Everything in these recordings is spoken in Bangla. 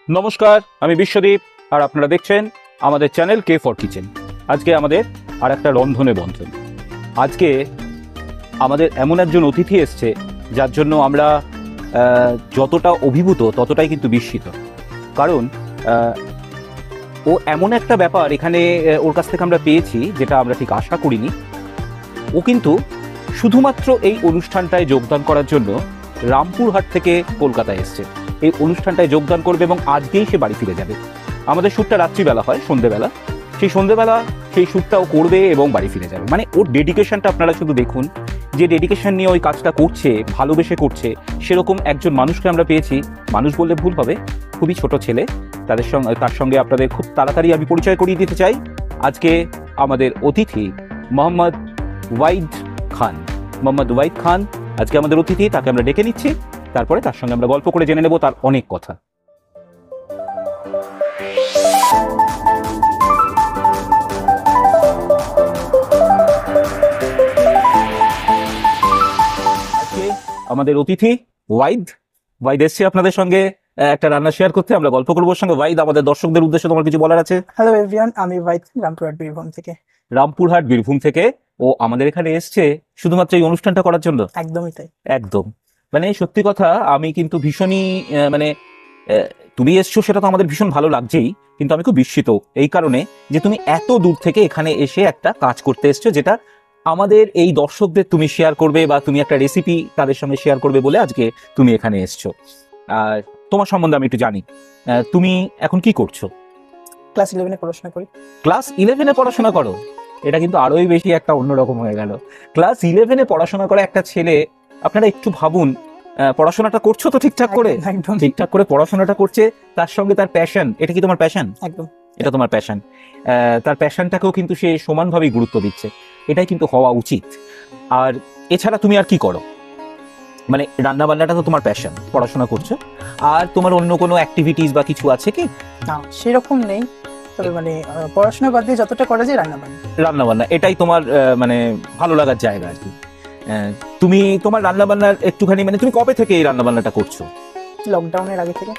নমস্কার, আমি বিশ্বদীপ আর আপনারা দেখছেন আমাদের চ্যানেল কে ফর কিচেন। আজকে আমাদের আর একটা রন্ধনে বন্ধন। আজকে আমাদের এমন একজন অতিথি এসছে যার জন্য আমরা যতটা অভিভূত ততটাই কিন্তু বিস্মিত। কারণ ও এমন একটা ব্যাপার এখানে ওর কাছ থেকে আমরা পেয়েছি যেটা আমরা ঠিক আশা করিনি। ও কিন্তু শুধুমাত্র এই অনুষ্ঠানটায় যোগদান করার জন্য রামপুরহাট থেকে কলকাতায় এসছে। এই অনুষ্ঠানটায় যোগদান করবে এবং আজকেই সে বাড়ি ফিরে যাবে। আমাদের শ্যুটটা রাত্রিবেলা হয়, সন্ধেবেলা। সেই সন্ধেবেলা সেই শ্যুটটাও করবে এবং বাড়ি ফিরে যাবে। মানে ওর ডেডিকেশনটা আপনারা শুধু দেখুন, যে ডেডিকেশন নিয়ে ওই কাজটা করছে, ভালোবেসে করছে, সেরকম একজন মানুষকে আমরা পেয়েছি। মানুষ বললে ভুল হবে, খুবই ছোট ছেলে। তার সঙ্গে আপনাদের খুব তাড়াতাড়ি আমি পরিচয় করিয়ে দিতে চাই। আজকে আমাদের অতিথি মোহাম্মদ ওয়াহিদ খান। মোহাম্মদ ওয়াহিদ খান আজকে আমাদের অতিথি, তাকে আমরা ডেকে নিচ্ছি। তারপরে তার সঙ্গে আমরা গল্প করে জেনে নেব তার অনেক কথা। আজকে আমাদের অতিথি ওয়াহিদ এসছে আপনাদের সঙ্গে একটা রান্না শেয়ার করতে। আমরা গল্প করবো ওর সঙ্গে। ওয়াহিদ, আমাদের দর্শকদের উদ্দেশ্যে তোমার কিছু বলার আছে? হ্যালো এভরিওয়ান, আমি ওয়াহিদ, রামপুরহাট বীরভূম থেকে। ও আমাদের এখানে এসছে শুধুমাত্র এই অনুষ্ঠানটা করার জন্য? একদমই তাই। একদম, মানে সত্যি কথা, আমি কিন্তু ভীষণই তুমি এসছো সেটা তো আমাদের ভীষণ ভালো লাগছেই, কিন্তু আমি খুব বিস্মিত এই কারণে যে তুমি এত দূর থেকে এখানে এসে একটা কাজ করতে এসছো, যেটা আমাদের এই দর্শকদের তুমি শেয়ার করবে বা তুমি একটা রেসিপি তাদের সঙ্গে শেয়ার করবে বলে আজকে তুমি এখানে এসছো। আর তোমার সম্বন্ধে আমি একটু জানি। তুমি এখন কি করছো? ক্লাস 11-এ পড়াশোনা করি। ক্লাস 11-এ পড়াশোনা করো? এটা কিন্তু আরোই বেশি একটা অন্যরকম হয়ে গেল। ক্লাস 11-এ পড়াশোনা করে একটা ছেলে। আপনারা একটু ভাবুন, পড়াশোনাটা করছো তো ঠিকঠাক করে? একদম ঠিকঠাক করে পড়াশোনাটা করছে, তার সঙ্গে তার প্যাশন। এটা কি তোমার প্যাশন? একদম, এটা তোমার প্যাশন। তার প্যাশনটাকেও কিন্তু সে সমানভাবেই গুরুত্ব দিচ্ছে। এটাই কিন্তু হওয়া উচিত। আর এছাড়া তুমি আর কি করো? মানে রান্না বান্নাটা তো তোমার প্যাশন, পড়াশোনা করছো, আর তোমার অন্য কোনো অ্যাক্টিভিটিস বা কিছু আছে কি? না, সেরকম নেই। তবে মানে পড়াশোনা বাদ দিয়ে যতটা করা যায় রান্না বান্না এটাই তোমার মানে ভালো লাগার জায়গা আর কি। তুমি তোমার রান্না বান্নার একটুখানি, মানে তুমি কবে থেকে এই রান্না বান্নাটা করছো? লকডাউনের আগে থেকে।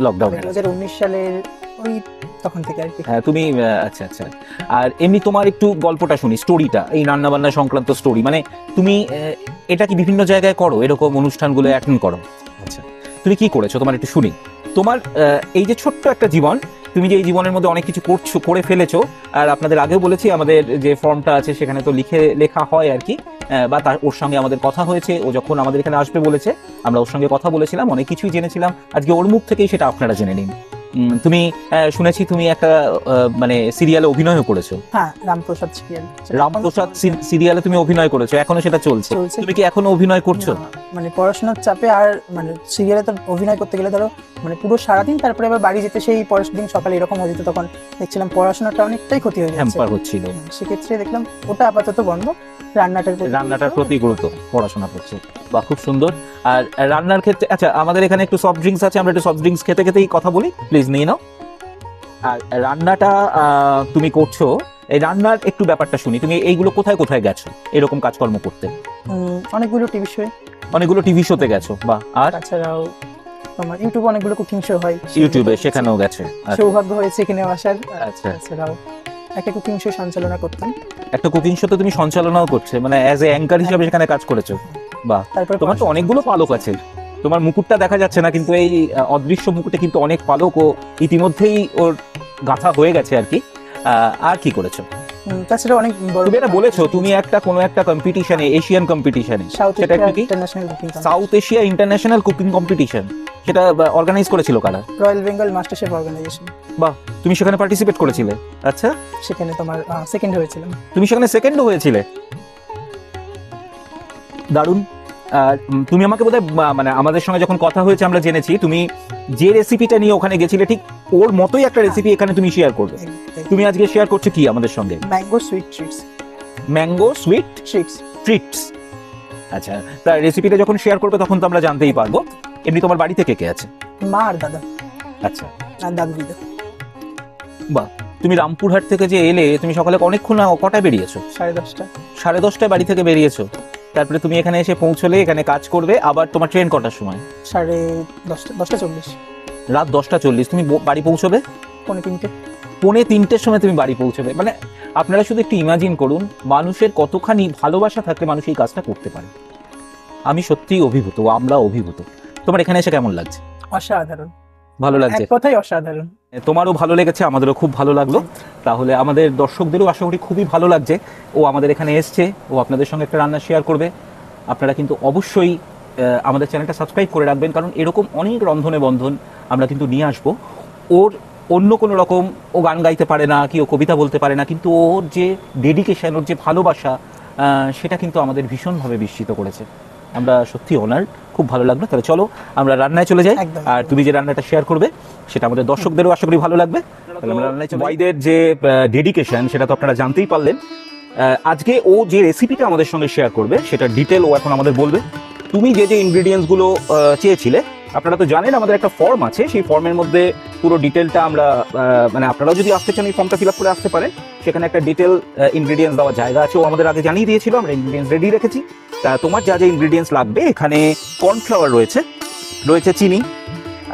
লকডাউনের 2019 সালের ওই তখন থেকে আর কি। হ্যাঁ, তুমি আচ্ছা আচ্ছা। আর এমনি তোমার একটু গল্পটা শুনি, স্টোরিটা, এই রান্না বান্না সংক্রান্ত স্টোরি। মানে তুমি এটা কি বিভিন্ন জায়গায় করো, এরকম অনুষ্ঠানগুলো অ্যাটেন্ড করো? আচ্ছা, তুমি কি করেছো তোমার একটু শুনি। তোমার এই যে ছোট্ট একটা জীবন, তুমি যে এই জীবনের মধ্যে অনেক কিছু করছো, করে ফেলেছো। আর আপনাদের আগেও বলেছি, আমাদের যে ফর্মটা আছে সেখানে তো লেখা হয় আর কি, বা ওর সঙ্গে আমাদের কথা হয়েছে। ও যখন আমাদের এখানে আসবে বলেছে, আমরা ওর সঙ্গে কথা বলেছিলাম, অনেক কিছুই জেনেছিলাম। আজকে ওর মুখ থেকেই সেটা আপনারা জেনে নিন। তুমি শুনেছি তুমি একটা মানে সিরিয়ালে অভিনয়ও করেছো। হ্যাঁ, রামপ্রসাদ সিরিয়াল। রামপ্রসাদ সিরিয়ালে তুমি অভিনয় করেছো, এখনো সেটা চলছে? তুমি কি এখনো অভিনয় করছো? মানে পড়াশোনার চাপে আর মানে সিরিয়ালে তো অভিনয় করতে গেলে ধরো মানে পুরো সারাদিন, তারপরে আবার বাড়ি যেতে সেই পরের দিন সকালে এরকম হয়ে যেত। তখন দেখছিলাম পড়াশোনাটা অনেকটাই ক্ষতি হয়ে যাচ্ছে, হ্যাম্পার হচ্ছিল। সেক্ষেত্রে দেখলাম ওটা আপাতত বন্ধ, রান্নাটার প্রতি গুরুত্ব, পড়াশোনা করছো। বা খুব সুন্দর। আর রান্নার ক্ষেত্রে, আচ্ছা, আমাদের এখানে একটু সফট ড্রিঙ্কস আছে, আমরা একটু সফট ড্রিঙ্কস খেতে খেতেই কথা বলি, প্লিজ নিয়ে নাও। আর রান্নাটা তুমি করছো, এই রান্নার একটু ব্যাপারটা শুনি। তুমি এইগুলো কোথায় কোথায় গেছো এরকম কাজকর্ম করতে? অনেকগুলো টিভি শোতে গেছো। বা আর তাছাড়াও তোমার ইউটিউবে অনেকগুলো কুকিং শো হয়, ইউটিউবে সেখানেও গেছে। সৌভাগ্য হয়েছে এখানে আসার। আচ্ছা, তাছাড়াও একটা কুকিং শো সঞ্চালনা করতাম। একটা কুকিং শোতে তুমি সঞ্চালনাও করছো, মানে অ্যাজ এ অ্যাঙ্কার হিসেবে সেখানে কাজ করেছো? বাহ, তোমার তো অনেকগুলো পালক আছে। তোমার মুকুটটা দেখা যাচ্ছে না, কিন্তু এই অদৃশ্য মুকুটে কিন্তু অনেক পালক ও ইতিমধ্যেই ওর গাঁথা হয়ে গেছে আর কি। আর কি করেছো? তাছাড়া অনেক বড়, তুমি এটা বলেছো তুমি একটা কোনো একটা কম্পিটিশনে, এশিয়ান কম্পিটিশনে, সেটা কি south Asia international cooking competition, সেটা অর্গানাইজ করেছিল কারা? Royal Bengal master chef organisation. বাহ, তুমি সেখানে পার্টিসিপেট করেছিলে? আচ্ছা, সেখানে তোমার সেকেন্ড হয়েছিলাম। তুমি সেখানে সেকেন্ড হয়েছিলে? দারুণ। তুমি আমাকে বোধহয় মানে আমাদের সঙ্গে যখন কথা হয়েছে আমরা জেনেছি তুমি যে রেসিপিটা নিয়ে ওখানে গেছিলে ঠিক ওর মতোই একটা রেসিপি এখানে তুমি শেয়ার করবে। তুমি আজকে শেয়ার করছো কি আমাদের সঙ্গে? Mango sweet treats. Mango sweet treats. আচ্ছা, তার রেসিপিটা যখন শেয়ার করবে তখন তো আমরা জানতেই পারবো। এমনি তোমার বাড়িতে কে কে আছে? মা আর দাদা। আচ্ছা, আর দাদু দিদা। বাহ, তুমি রামপুরহাট থেকে যে এলে, তুমি সকালে অনেকক্ষণ কটায় বেরিয়েছো? 10:30। 10:30টায় বাড়ি থেকে বেরিয়েছো, তারপরে তুমি এখানে এসে পৌঁছলে, এখানে কাজ করবে, আবার তোমার ট্রেন কটার সময়? 10:30, 10:40। রাত 10:40 তুমি বাড়ি পৌঁছবে 3:45। 2:45-র সময় তুমি বাড়ি পৌঁছবে। মানে আপনারা শুধু একটু ইমাজিন করুন মানুষের কতখানি ভালোবাসা থাকলে মানুষ এই কাজটা করতে পারে। আমি সত্যিই অভিভূত, আমরা অভিভূত। তোমার এখানে এসে কেমন লাগছে? অসাধারণ, ভালো লাগছে? এক কথাই অসাধারণ। তোমারও ভালো লেগেছে, আমাদেরও খুব ভালো লাগলো। তাহলে আমাদের দর্শকদেরও আশা করি খুবই ভালো লাগছে। ও আমাদের এখানে এসছে, ও আপনাদের সঙ্গে একটা রান্না শেয়ার করবে। আপনারা কিন্তু অবশ্যই আমাদের চ্যানেলটা সাবস্ক্রাইব করে রাখবেন, কারণ এরকম অনেক রন্ধনে বন্ধন আমরা কিন্তু নিয়ে আসবো। ওর অন্য কোনো রকম, ও গান গাইতে পারে না, কি ও কবিতা বলতে পারে না, কিন্তু ওর যে ডেডিকেশন, ওর যে ভালোবাসা, সেটা কিন্তু আমাদের ভীষণভাবে বিস্মিত করেছে। আমরা সত্যি অনার, খুব ভালো লাগলো। তাহলে চলো আমরা রান্নায় চলে যাই। একদম। আর তুমি যে রান্নাটা শেয়ার করবে সেটা আমাদের দর্শকদেরও আশা করি ভালো লাগবে। তাহলে আমরা রান্নায় চলে যাই। ভাইদের যে ডেডিকেশন সেটা তো আপনারা জানতেই পারলেন। আজকে ও যে রেসিপিটা আমাদের সঙ্গে শেয়ার করবে সেটা ডিটেল ও এখন আমাদের বলবে। তুমি যে যে ইনগ্রেডিয়েন্টসগুলো চেয়েছিলে, আপনারা তো জানেন আমাদের একটা ফর্ম আছে, সেই ফর্মের মধ্যে পুরো ডিটেলটা আমরা মানে আপনারাও যদি আসতে চান এই ফর্মটা ফিল আপ করে আসতে পারেন। সেখানে একটা ডিটেল ইনগ্রেডিয়েন্টস দেওয়ার জায়গা আছে, ও আমাদের আগে জানিয়ে দিয়েছিল, আমরা ইনগ্রেডিয়েন্টস রেডি রেখেছি। তা তোমার যা যা ইনগ্রেডিয়েন্টস লাগবে, এখানে কর্নফ্লাওয়ার রয়েছে, রয়েছে চিনি,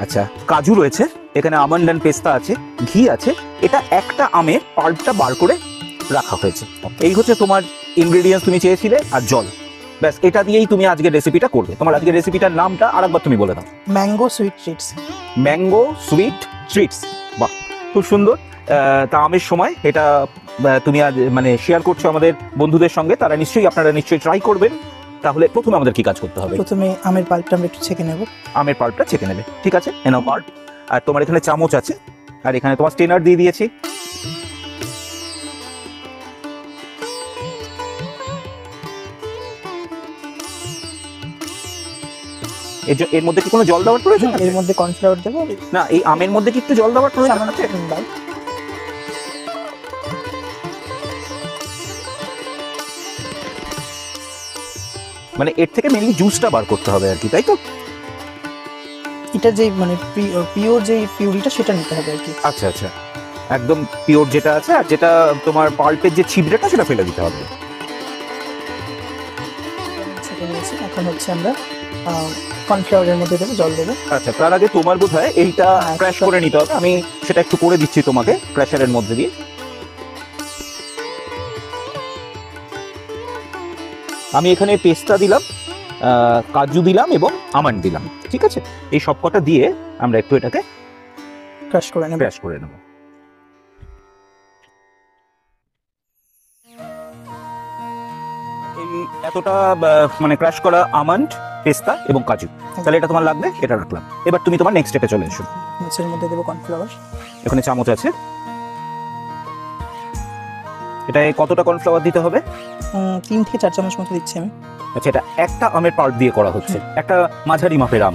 আচ্ছা কাজু রয়েছে, এখানে আমন্ড অ্যান্ড পেস্তা আছে, ঘি আছে, এটা একটা আমের পাল্পটা বার করে রাখা হয়েছে। এই হচ্ছে তোমার ইনগ্রেডিয়েন্টস তুমি চেয়েছিলে, আর জল, ব্যাস এটা দিয়েই তুমি আজকের রেসিপিটা করবে। তোমার আজকের রেসিপিটার নামটা আরেকবার তুমি বলে দাও। Mango sweet treats. Mango sweet treats, বাহ খুব সুন্দর। তা আমের সময় এটা তুমি আজ মানে শেয়ার করছো আমাদের বন্ধুদের সঙ্গে, তারা আপনারা নিশ্চয়ই ট্রাই করবেন। তাহলে প্রথমে আমাদের কি কাজ করতে হবে? প্রথমে আমের পাল্পটা আমরা একটু ছেঁকে নেব। আমের পাল্পটা ছেঁকে নেবে, ঠিক আছে, এনাও পাল্প। আর তোমার এখানে চামচ আছে, আর এখানে তোমার স্টেনার দিয়ে দিয়েছি। এর মধ্যে কি কোনো জল দেওয়ার প্রয়োজন আছে? এর মধ্যে কর্নফ্লাওয়ার দেবো না, এই আমের মধ্যে কি একটু জল দেওয়ার প্রয়োজন আছে? মানে এর থেকে মেনলি জুসটা বার করতে হবে আর কি, তাই তো? এটা যে মানে পিওর যে পিউরিটা সেটা নিতে হবে আর কি। আচ্ছা আচ্ছা, একদম পিওর যেটা আছে, আর যেটা তোমার পাল্পের যে ছিবড়েটা সেটা ফেলে দিতে হবে। সেটা নিয়েছি, এখন হচ্ছে আমরা কর্নফ্লাওয়ারের মধ্যে দেবো, জল দেবো। আচ্ছা, তার আগে তোমার বোধহয় এইটা ক্র্যাশ করে নিতে হবে। আমি সেটা একটু করে দিচ্ছি তোমাকে ক্র্যাশারের মধ্যে দিয়ে। আমি এখানে পেস্তা দিলাম, কাজু দিলাম এবং আমন্ড দিলাম, ঠিক আছে? এই সব কটা দিয়ে আমরা একটু এটাকে ক্রাশ করে নেব। ক্র্যাশ করে নেব। এতটা মানে ক্র্যাশ করা আমন্ড, পেস্তা এবং কাজু, তাহলে এটা তোমার লাগবে, এটা রাখলাম। এবার তুমি তোমার নেক্সট স্টেপে চলে এসো। নিচের মধ্যে দেবো কর্নফ্লাওয়ার। এখানে চামচ আছে, এটায় কতটা কর্নফ্লাওয়ার দিতে হবে? 3 থেকে 4 চামচ মতো দিচ্ছি আমি। আচ্ছা, এটা একটা আমের পাল্প দিয়ে করা হচ্ছে, একটা মাঝারি মাপের আম।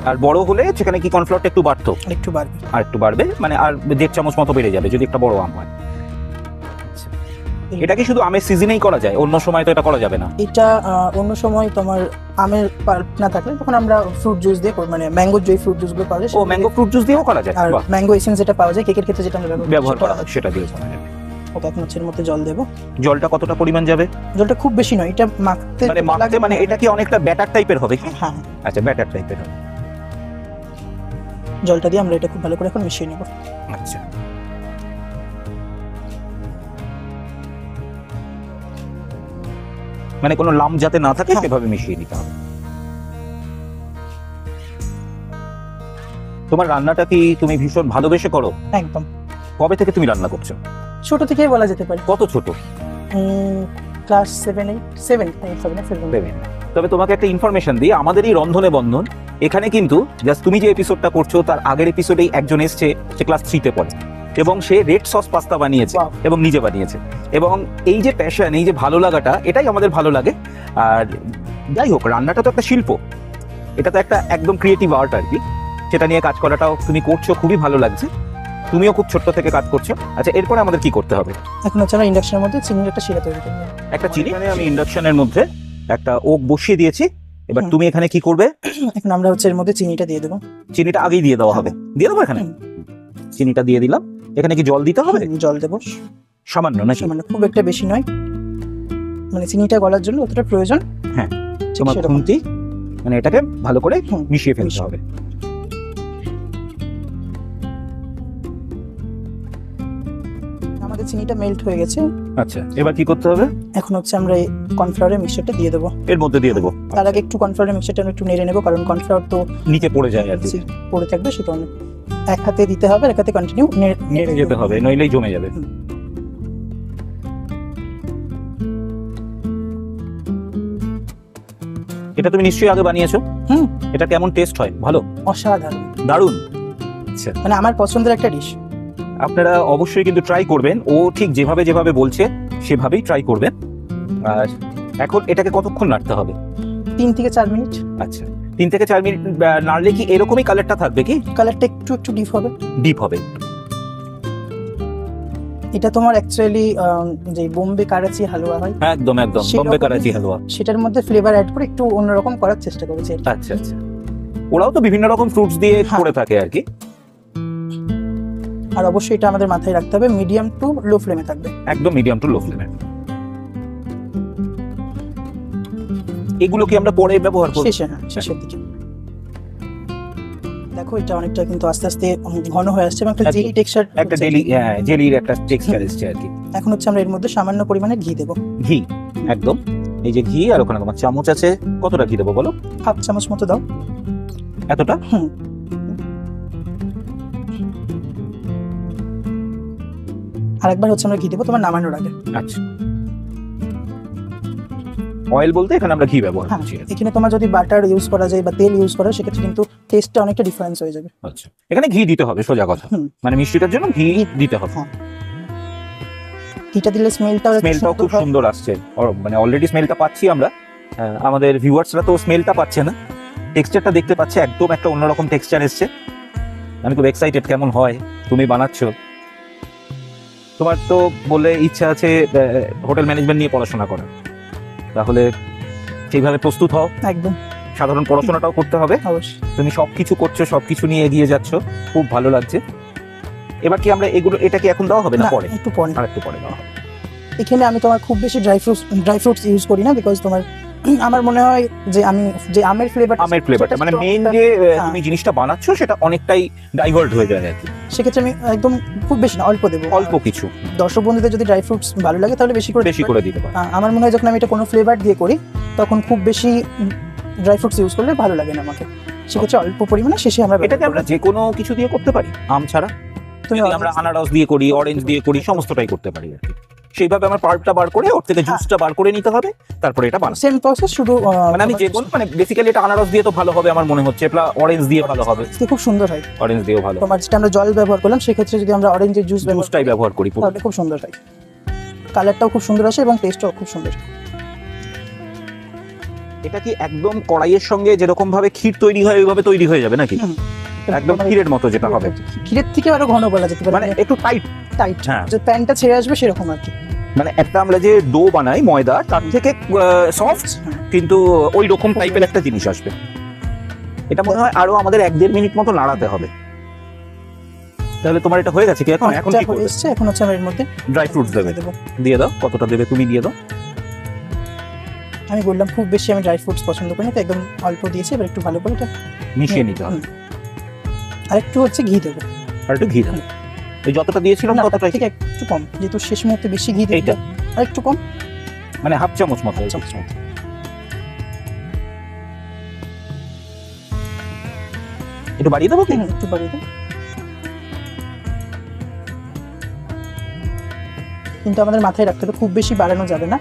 আর বড় হলে সেখানে কি কর্নফ্লাওয়ারটা একটু বাড়তো? একটু বাড়বে, আর একটু বাড়বে, মানে আর 1.5 চামচ মতো বেড়ে যাবে যদি একটা বড় আম হয়। এটা কি শুধু আমের সিজনেই করা যায়, অন্য সময় তো এটা করা যাবে না? এটা অন্য সময় তোমার আমের পাল্প না থাকলে তখন আমরা ফ্রুট জুস দিয়ে মানে ম্যাঙ্গো যে ফ্রুট জুস গুলো পাওয়া যায়, ও ম্যাঙ্গো ফ্রুট জুস দিয়েও করা যায়। আর ম্যাঙ্গো এসেন্স যেটা পাওয়া যায় কেকের ক্ষেত্রে যেটা আমরা ব্যবহার করা হয় সেটা দিয়ে করা যাবে। ওটা এখন হচ্ছে এর মধ্যে জল দেবো। জলটা কতটা পরিমাণ যাবে? জলটা খুব বেশি নয়, এটা মাখতে মানে এটা কি অনেকটা ব্যাটার টাইপের হবে? হ্যাঁ, আচ্ছা, ব্যাটার টাইপের হবে। জলটা দিয়ে আমরা এটা খুব ভালো করে এখন মিশিয়ে নেব। আচ্ছা, মানে কোনো লাম যাতে না থাকে সেভাবে মিশিয়ে নিতে হবে। তোমার রান্নাটা কি তুমি ভীষণ ভালোবেসে করো? একদম। কবে থেকে তুমি রান্না করছো? ছোট থেকেই বলা যেতে পারে। কত ছোট? ক্লাস 7 তবে তোমাকে একটা ইনফরমেশন দিই, আমাদের এই রন্ধনে বন্ধন এখানে কিন্তু জাস্ট তুমি যে এপিসোডটা করছো তার আগের এপিসোডেই একজন এসছে, সে ক্লাস 3-তে পড়ে এবং সে রেড সস পাস্তা বানিয়েছে এবং নিজে বানিয়েছে। এবং এই যে প্যাশন, এই যে ভালো লাগাটা, এটাই আমাদের ভালো লাগে। আর যাই হোক, রান্নাটা তো একটা শিল্প, এটা তো একটা একদম ক্রিয়েটিভ আর্ট আর কি। সেটা নিয়ে কাজ করাটাও তুমি করছো, খুবই ভালো লাগছে। তুমিও খুব ছোট্ট থেকে কাজ করছো। আচ্ছা, এরপরে আমাদের কি করতে হবে? এখন হচ্ছে আমরা ইন্ডাকশনের মধ্যে চিনির একটা শিরা তৈরি করব। একটা চিনি, আমি ইন্ডাকশনের মধ্যে একটা ওক বসিয়ে দিয়েছি। এবার তুমি এখানে কি করবে? এখন আমরা হচ্ছে এর মধ্যে চিনিটা দিয়ে দেবো। চিনিটা আগেই দিয়ে দেওয়া হবে? দিয়ে দেবো এখানে চিনিটা দিয়ে দিলাম। এখানে কি জল দিতে হবে? জল দেবো সামান্য, নাকি? সামান্য, খুব একটা বেশি নয়, মানে চিনিটা গলার জন্য যতটা প্রয়োজন। হ্যাঁ, তোমার খুন্তি মানে এটাকে ভালো করে মিশিয়ে ফেলতে হবে। আমাদের চিনিটা মেল্ট হয়ে গেছে। আচ্ছা, এবার কি করতে হবে? এখন হচ্ছে আমরা এই কর্নফ্লাওয়ারের মিক্সচারটা দিয়ে দেবো। এর মধ্যে দিয়ে দেবো। তার আগে একটু কর্নফ্লাওয়ারের মিক্সচারটা আমি একটু নেড়ে নেবো, কারণ কর্নফ্লাওয়ার তো নিচে পড়ে যায় আর কি, পড়ে থাকবে, সে কারণে এক হাতে দিতে হবে, এক হাতে কন্টিনিউ নেড়ে যেতে হবে, নইলেই জমে যাবে। এটা তুমি নিশ্চয়ই আগে বানিয়েছো। হুম। এটা কেমন টেস্ট হয়? ভালো? অসাধারণ, দারুণ। আচ্ছা, মানে আমার পছন্দের একটা ডিশ। আপনারা অবশ্যই কিন্তু ট্রাই করবেন, ও ঠিক যেভাবে যেভাবে বলছে সেভাবেই ট্রাই করবেন। আর এখন এটাকে কতক্ষণ নাড়তে হবে? 3 থেকে 4 মিনিট। আচ্ছা, 3 থেকে 4 মিনিট নাড়লে কি এরকমই কালারটা থাকবে? কি কালারটা একটু একটু ডিপ হবে। ডিপ হবে? এটা তোমার অ্যাকচুয়ালি যে বোম্বে কারাচি হালুয়া হয়, একদম একদম সেরকমই। বোম্বে করাচি হালুয়া, সেটার মধ্যে ফ্লেভার অ্যাড করে একটু অন্যরকম করার চেষ্টা করেছি আর কি। আচ্ছা আচ্ছা। ওরাও তো বিভিন্ন রকম ফ্রুটস দিয়ে হ্যাঁ। করে থাকে আর কি। আর অবশ্যই এটা আমাদের মাথায় রাখতে হবে, মিডিয়াম টু লো ফ্লেমে থাকবে। একদম মিডিয়াম টু লো ফ্লেমে। এগুলো কি আমরা পরে ব্যবহার করব? শেষে, হ্যাঁ শেষের দিকে। দেখো এটা অনেকটা কিন্তু আস্তে আস্তে ঘন হয়ে আসছে এবং একটা একদম। জেলি টেক্সচার, একটা জেলির একটা টেক্সচার এসছে আর কি। এখন হচ্ছে আমরা এর মধ্যে সামান্য পরিমাণে ঘি দেবো। ঘি, একদম। এই যে ঘি, আর ওখানে তোমার চামচ আছে, কতটা ঘি দেবো বলো? 1/2 চামচ মতো দাও। এতটা? হুম। আরেকবার হচ্ছে আমরা ঘি দেবো তোমার নামানোর আগে। আচ্ছা, অয়েল বলতে এখানে আমরা ঘি ব্যবহার হ্যাঁ, করছি। এখানে তোমার যদি বাটার ইউজ করা যায় বা তেল ইউজ করা, সেক্ষেত্রে কিন্তু টেস্টটা অনেকটা ডিফারেন্স হয়ে যাবে। আচ্ছা, এখানে ঘি দিতে হবে, সোজা কথা। হুম। মানে মিষ্টিটার জন্য ঘি দিতে হবে। হ্যাঁ। ঘিটা দিলে স্মেলটাও খুব সুন্দর আসছে, মানে অলরেডি স্মেলটা পাচ্ছি আমরা। আমাদের ভিউয়ার্সরা তো স্মেলটা পাচ্ছে না, টেক্সচারটা দেখতে পাচ্ছে, একদম একটা অন্যরকম টেক্সচার এসছে। আমি খুব এক্সাইটেড কেমন হয়। তুমি বানাচ্ছ, তোমার তো বলে ইচ্ছা আছে হোটেল ম্যানেজমেন্ট নিয়ে পড়াশোনা করা, তাহলে সেইভাবে প্রস্তুত হও। একদম, সাধারণ পড়াশোনাটাও করতে হবে। অবশ্যই। তুমি সবকিছু করছো, সবকিছু নিয়ে এগিয়ে যাচ্ছ, খুব ভালো লাগছে। এবার কি আমরা এটা কি এখন দেওয়া হবে না না, পরে? একটু পরে। আর একটু পরে দেওয়া হবে। এখানে আমি তোমার খুব বেশি ড্রাই ফ্রুটস ইউজ করি না, বিকজ তোমার আমার মনে হয় যে আমি যে আমের ফ্লেভারটা মানে মেইন যে তুমি জিনিসটা বানাচ্ছ সেটা অনেকটাই ডাইভার্ট হয়ে যায় আর কি। সেক্ষেত্রে আমি একদম খুব বেশি না, অল্প দেবো। অল্প কিছু। দর্শক বন্ধুদের যদি ড্রাই ফ্রুটস ভালো লাগে তাহলে বেশি করে দিতে পারো। আমার মনে হয় যখন আমি এটা কোনো ফ্লেভার দিয়ে করি তখন খুব বেশি ড্রাই ফ্রুটস ইউজ করলে ভালো লাগে না আমাকে। সেক্ষেত্রে অল্প পরিমাণে শেষে আমরা এটাকে আমরা যে কোনো কিছু দিয়ে করতে পারি, আম ছাড়া। তুমি আমরা আনারস দিয়ে করি, অরেঞ্জ দিয়ে করি, সমস্তটাই করতে পারি আর কি। সেইভাবে আমার পাল্পটা বার করে ওর থেকে জুসটা বার করে নিতে হবে, তারপরে এটা বানাবো। সেম প্রসেস, শুধু মানে আমি যে কোনো, মানে বেসিক্যালি এটা আনারস দিয়ে তো ভালো হবে আমার মনে হচ্ছে, অরেঞ্জ দিয়ে ভালো হবে, খুব সুন্দর হয়। অরেঞ্জ দিয়েও ভালো। তোমার যেটা আমরা জল ব্যবহার করলাম, সেক্ষেত্রে যদি আমরা অরেঞ্জের জুসটাই ব্যবহার করি তাহলে খুব সুন্দর হয়, কালারটাও খুব সুন্দর আসে এবং টেস্টটাও খুব সুন্দর। এটা কি একদম কড়াইয়ের সঙ্গে যেরকম ভাবে ক্ষীর তৈরি হয় ওইভাবে তৈরি হয়ে যাবে নাকি? একদম ক্ষীরের মতো যেটা হবে, ক্ষীরের থেকে আরো ঘন বলা যেতে পারে, মানে একটু টাইট। হ্যাঁ, যে প্যানটা ছেড়ে আসবে সেরকম আর কি। মানে একটা আমরা যে ডো বানাই ময়দা, তার থেকে সফট, কিন্তু ওই রকম টাইপের একটা জিনিস আসবে। এটা মনে হয় আরো আমাদের 1-1.5 মিনিট মতো নাড়াতে হবে। তাহলে তোমার এটা হয়ে গেছে কি? এখন কি করবে? এখন হচ্ছে আমরা এর মধ্যে ড্রাই ফ্রুটস দিয়ে দাও। কতটা দেবে তুমি? দিয়ে দাও। আমি বললাম খুব বেশি আমি ড্রাই ফ্রুটস পছন্দ করি না, তো একদম অল্প দিয়েছি। এবার একটু ভালো করে এটা মিশিয়ে নিতে হবে। আর একটু হচ্ছে ঘি দেবো। আর একটু ঘি দেবো। এই যতটা দিয়েছিলাম ততটাই, ঠিক একটু কম, যেহেতু শেষ মুহূর্তে বেশি ঘি দিই। এইটা আর একটু কম, মানে হাফ চামচ মতো। একটু বাড়িয়ে দেবো কি? একটু বাড়িয়ে দেবো। কিন্তু আমাদের মাথায় রাখতে হবে খুব বেশি বাড়ানো যাবে না,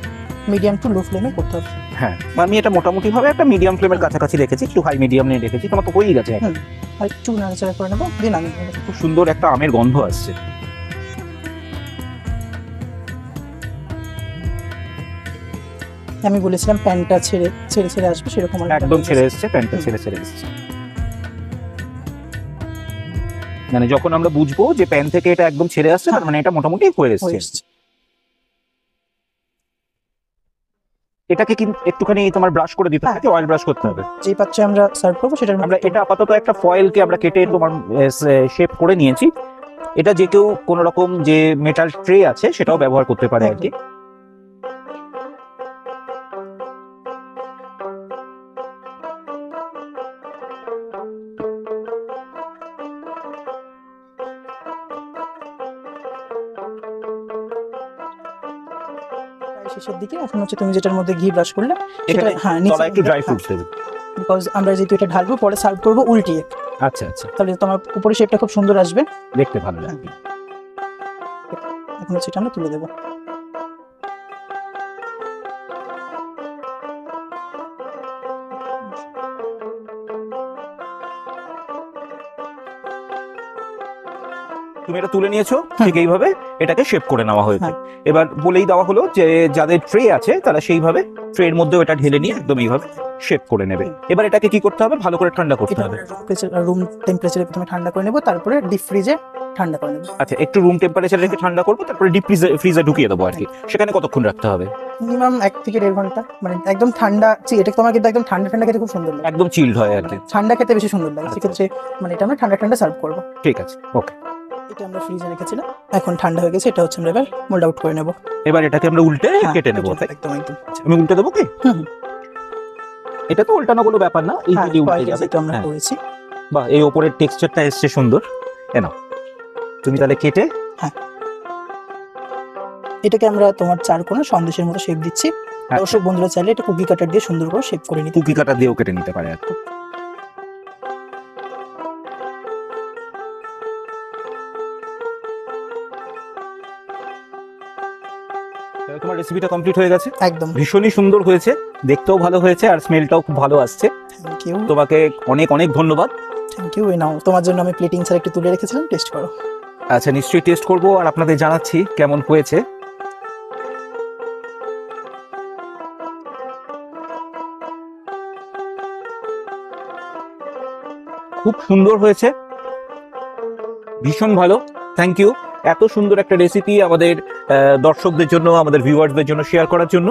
মিডিয়াম টু লো ফ্লেমে করতে হবে। হ্যাঁ, আমি এটা মোটামুটি ভাবে একটা মিডিয়াম ফ্লেমের কাছাকাছি রেখেছি, একটু হাই মিডিয়াম নিয়ে রেখেছি। তোমার তো হয়েই গেছে। আর একটু নাড়াচাড়া করে নেবো, দিন আমি খুব সুন্দর একটা আমের গন্ধ আসছে। আমি বলেছিলাম প্যানটা ছেড়ে আসবে, সেরকম একদম ছেড়ে এসছে, প্যানটা ছেড়ে এসছে। মানে যখন আমরা বুঝবো যে প্যান থেকে এটা একদম ছেড়ে আসছে, তার মানে এটা মোটামুটি হয়ে এসছে। এটাকে কিন্তু একটুখানি তোমার ব্রাশ করে দিতে হবে, অয়েল ব্রাশ করতে হবে। যে পাত্রে আমরা সার্ভ করবো সেটার আমরা এটা আপাতত একটা ফয়েলকে আমরা কেটে তোমার শেপ করে নিয়েছি। এটা যে কেউ কোন রকম যে মেটাল ট্রে আছে সেটাও ব্যবহার করতে পারে আর কি। প্রায় শেষের দিকে। এখন হচ্ছে তুমি যেটার মধ্যে ঘি ব্রাশ করলে এখানে হ্যাঁ তলায় একটু ড্রাই ফ্রুটস দেবে। বিকজ আমরা যেহেতু এটা ঢালবো পরে সার্ভ করবো উল্টিয়ে, আচ্ছা আচ্ছা, তাহলে তোমার উপরে শেপটা খুব সুন্দর আসবে। দেখতে ভালো লাগবে। এখন হচ্ছে এটা আমরা তুলে দেবো। তুমি এটা তুলে নিয়েছো, হ্যাঁ। ঠিক এইভাবে এটাকে শেপ করে নেওয়া হয়েছে। হ্যাঁ। এবার বলেই দেওয়া হলো যে যাদের ট্রে আছে তারা সেইভাবে ট্রের মধ্যেও এটা ঢেলে নিয়ে একদম এইভাবে শেপ করে নেবে। এবার এটাকে কি করতে হবে, ভালো করে ঠান্ডা করতে এটা হবে। রুম টেম্পারেচারে প্রথমে ঠান্ডা করে নেবো, তারপরে ডিপ ফ্রিজে ঠান্ডা করে নেবো। আচ্ছা, একটু রুম টেম্পারেচারে রেখে ঠান্ডা করবো, তারপরে ডিপ ফ্রিজে ঢুকিয়ে দেবো আর কি। সেখানে কতক্ষণ রাখতে হবে? মিনিমাম 1 থেকে 1.5 ঘন্টা, মানে একদম ঠান্ডা। এটা তোমার কিন্তু একদম ঠান্ডা ঠান্ডা খেতে খুব সুন্দর লাগে, একদম চিল্ড হয় আর কি। ঠান্ডা খেতে বেশি সুন্দর লাগে। সেক্ষেত্রে মানে এটা আমরা ঠান্ডা ঠান্ডা সার্ভ করবো। ঠিক আছে, ওকে। এটা আমরা ফ্রিজে রেখেছিলাম, এখন ঠান্ডা হয়ে গেছে। এটা হচ্ছে আমরা এবার মোল্ড আউট করে নেবো। এবার এটাকে আমরা উল্টে কেটে নেবো। একদম একদম। আমি উল্টে দেবো কি? হুম। এটা তো উল্টানো কোনো ব্যাপার না, ইজিলি উল্টে যাবে। এটা আমরা হ্যাঁ। করেছি। বা এই ওপরের টেক্সচারটা এসছে সুন্দর। এনাও তুমি তাহলে কেটে এটাকে আমরা তোমার চার কোণা সন্দেশের মতো শেপ দিচ্ছি। আচ্ছা। দর্শক বন্ধুরা চাইলে এটা কুকি কাটার দিয়ে সুন্দর করে শেপ করে নিতে। কুকি কাটা দিয়েও কেটে নিতে পারে আর কি। তাহলে তোমার রেসিপিটা কমপ্লিট হয়ে গেছে। একদম। ভীষণই সুন্দর হয়েছে, দেখতেও ভালো হয়েছে, আর স্মেলটাও খুব ভালো আসছে। Thank you. তোমাকে অনেক অনেক ধন্যবাদ। Thank you. এই নাও, তোমার জন্য আমি প্লেটিং ছাড়া একটু তুলে রেখেছিলাম, টেস্ট করো। আচ্ছা, নিশ্চয়ই টেস্ট করবো আর আপনাদের জানাচ্ছি কেমন হয়েছে। খুব সুন্দর হয়েছে, ভীষণ ভালো। থ্যাংক ইউ এত সুন্দর একটা রেসিপি আমাদের দর্শকদের জন্য, আমাদের ভিউয়ার্সদের জন্য শেয়ার করার জন্য।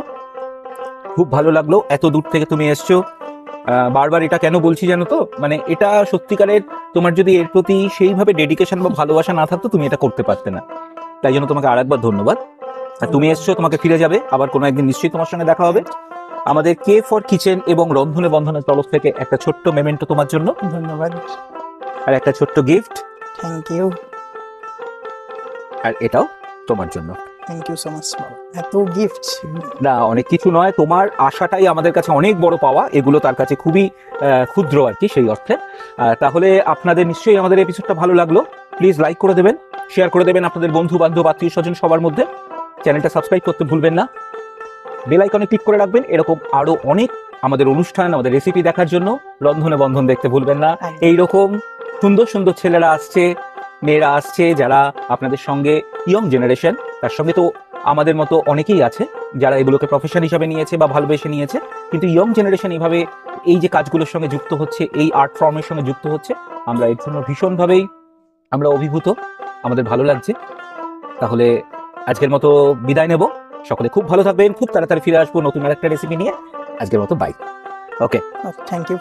খুব ভালো লাগলো, এত দূর থেকে তুমি এসছো। বারবার এটা কেন বলছি জানো তো, মানে এটা সত্যিকারের তোমার যদি এর প্রতি সেইভাবে ডেডিকেশন বা ভালোবাসা না থাকতো তুমি এটা করতে পারতে না। তাই জন্য তোমাকে আরেকবার ধন্যবাদ। আর তুমি এসছো, তোমাকে ফিরে যাবে, আবার কোনো একদিন নিশ্চয়ই তোমার সঙ্গে দেখা হবে। আমাদের কে ফর কিচেন এবং রন্ধনে বন্ধনের তরফ থেকে একটা ছোট্ট মেমেন্টো তোমার জন্য, ধন্যবাদ। আর একটা ছোট্ট গিফট, থ্যাংক ইউ। আর এটাও তোমার জন্য। Thank you so much. এত গিফট। না, অনেক কিছু নয়, তোমার আশাটাই আমাদের কাছে অনেক বড় পাওয়া। এগুলো তার কাছে খুবই ক্ষুদ্র আর কি, সেই অর্থে। তাহলে আপনাদের নিশ্চয়ই আমাদের এপিসোডটা ভালো লাগলো। প্লিজ লাইক করে দেবেন, শেয়ার করে দেবেন আপনাদের বন্ধু বান্ধব, আত্মীয় স্বজন সবার মধ্যে। চ্যানেলটা সাবস্ক্রাইব করতে ভুলবেন না, বেল আইকনে ক্লিক করে রাখবেন। এরকম আরো অনেক আমাদের অনুষ্ঠান, আমাদের রেসিপি দেখার জন্য রন্ধনে বন্ধন দেখতে ভুলবেন না। এইরকম সুন্দর সুন্দর ছেলেরা আসছে, মেয়েরা আসছে, যারা আপনাদের সঙ্গে ইয়ং জেনারেশন, তার সঙ্গে তো আমাদের মতো অনেকেই আছে যারা এগুলোকে প্রফেশন হিসাবে নিয়েছে বা ভালোবেসে নিয়েছে। কিন্তু ইয়ং জেনারেশন এইভাবে এই যে কাজগুলোর সঙ্গে যুক্ত হচ্ছে, এই আর্ট ফর্মের সঙ্গে যুক্ত হচ্ছে, আমরা এর জন্য ভীষণভাবেই আমরা অভিভূত, আমাদের ভালো লাগছে। তাহলে আজকের মতো বিদায় নেব। সকলে খুব ভালো থাকবেন, খুব তাড়াতাড়ি ফিরে আসবো নতুন আরেকটা রেসিপি নিয়ে। আজকের মতো বাই। Okay, thank you.